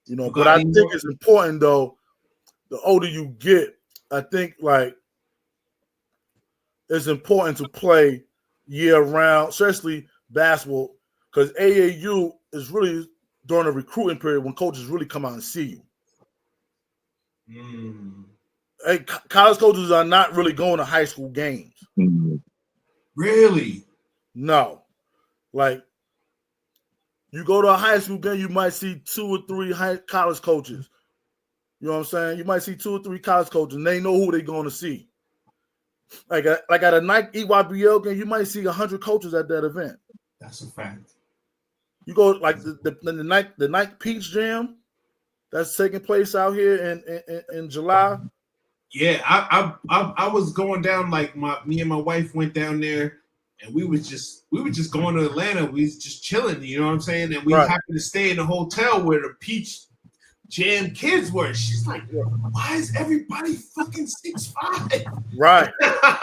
But I think it's important though. The older you get, I think like it's important to play year round, especially basketball, because AAU is really during the recruiting period when coaches really come out and see you. Hey, college coaches are not really going to high school games. Really? No. Like, you go to a high school game, you might see 2 or 3 college coaches. You know what I'm saying? You might see 2 or 3 college coaches, and they know who they're going to see. Like at a Nike EYBL game, you might see 100 coaches at that event. That's a fact. You go like the Nike Peach Jam that's taking place out here in July. Yeah, I was going down like me and my wife went down there, and we were just going to Atlanta. We was just chilling, you know what I'm saying? And we happened to stay in a hotel where the Peach Jam kids were. She's like, why is everybody fucking 6'5"? Right.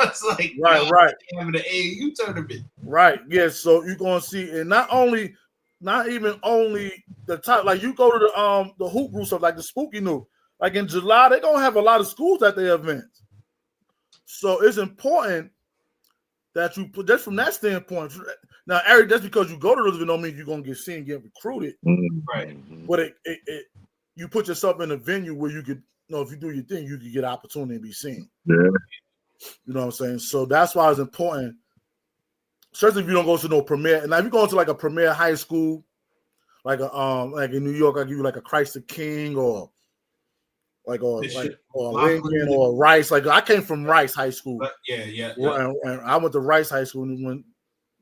It's like right. Having an AAU tournament. Right. Yeah. So you're gonna see, and not even only the top. Like you go to the hoop group stuff, like the Spooky New. Like in July, they're gonna have a lot of schools at their events. So it's important that you put just from that standpoint. Now, Eric, just because you go to those events don't mean you're gonna get seen, get recruited. Right. But you put yourself in a venue where you could, if you do your thing, you could get opportunity and be seen. Yeah. You know what I'm saying? So that's why it's important, especially if you don't go to no premier. And now if you go to like a premier high school, like in New York, I give you like a Christ the King or Lincoln or Rice. Like I came from Rice High School. Yeah. And I went to Rice High School, and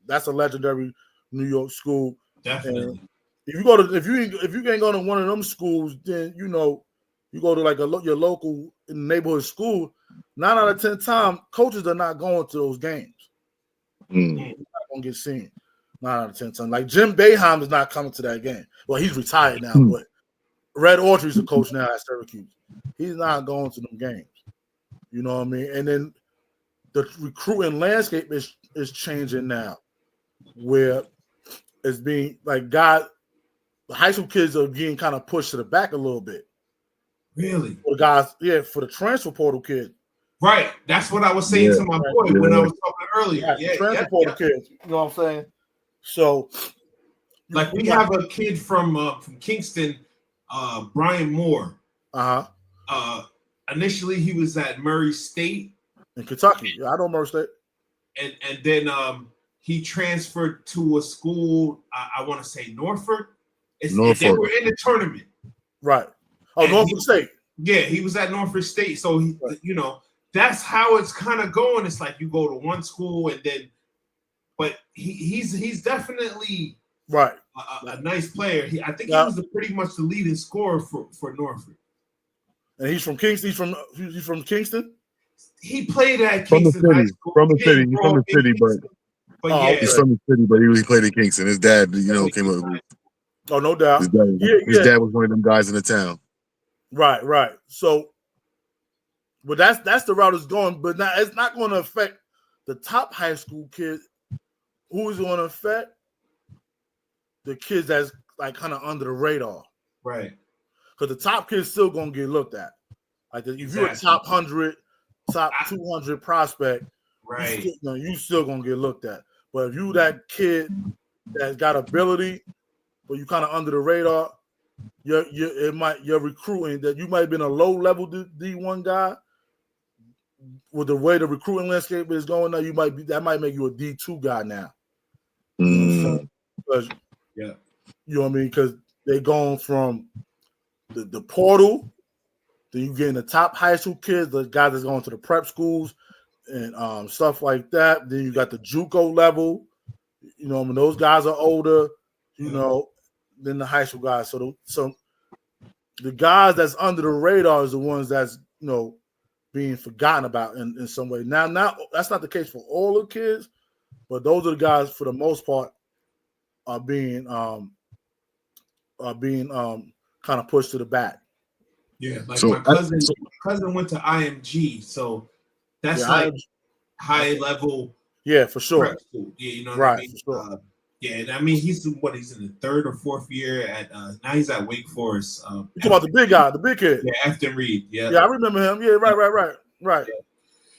that's a legendary New York school. Definitely. And if you can't go to one of them schools, then you go to like your local neighborhood school. 9 out of 10 times, coaches are not going to those games. They're not gonna get seen. 9 out of 10 times. Like Jim Boeheim is not coming to that game. Well, he's retired now, but Red Autry's a coach now at Syracuse. He's not going to them games. You know what I mean? And then the recruiting landscape is changing now, where it's being like the high school kids are being kind of pushed to the back a little bit. Really? For the guys, for the transfer portal kids. Right. That's what I was saying to my boy when I was talking earlier. Transfer portal kids. You know what I'm saying? So, like we have a kid from Kingston, Brian Moore. Initially, he was at Murray State in Kentucky. Yeah, I know Murray State. And then he transferred to a school. I want to say Norfolk. Norfolk. They were in the tournament. Right. Oh, Norfolk State. Yeah, he was at Norfolk State. So that's how it's kind of going. It's like you go to one school and then, but he's definitely right a nice player. I think he was pretty much the leading scorer for Norfolk. And he's from Kingston. He's from Kingston. He played at Kingston High School. From the city. He's from the city, but he's from the city. But he played at Kingston. His dad, came up with. Oh, no doubt. His dad was one of them guys in the town. Right. So, but that's the route it's going. But now it's not going to affect the top high school kids. Who is going to affect the kids that's like kind of under the radar? Right. Because the top kids still going to get looked at. Like if you're a top 100, top 200 prospect, right? You still going to get looked at. But if you that kid that's got ability, but you kind of under the radar, you're recruiting that you might have been a low level D1 guy. With the way the recruiting landscape is going now, that might make you a D2 guy now. Because you know what I mean? Because they're going from the portal, then you getting the top high school kids, the guys that's going to the prep schools and stuff like that. Then you got the JUCO level. When those guys are older, than the high school guys. So the guys that's under the radar is the ones that's being forgotten about in some way. Now that's not the case for all the kids, but those are the guys for the most part are being kind of pushed to the back. Yeah, like my cousin went to IMG, so that's high level. Yeah, for sure. Yeah, right, what I mean? For sure. Yeah, and I mean he's in the third or fourth year at now he's at Wake Forest. You talking about the big guy, the big kid? Yeah, Afton Reed. Yeah, yeah, I remember him. Yeah, right. Yeah.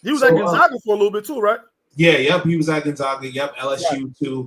He was at Gonzaga for a little bit too, right? Yeah, yep. He was at Gonzaga. Yep, LSU too.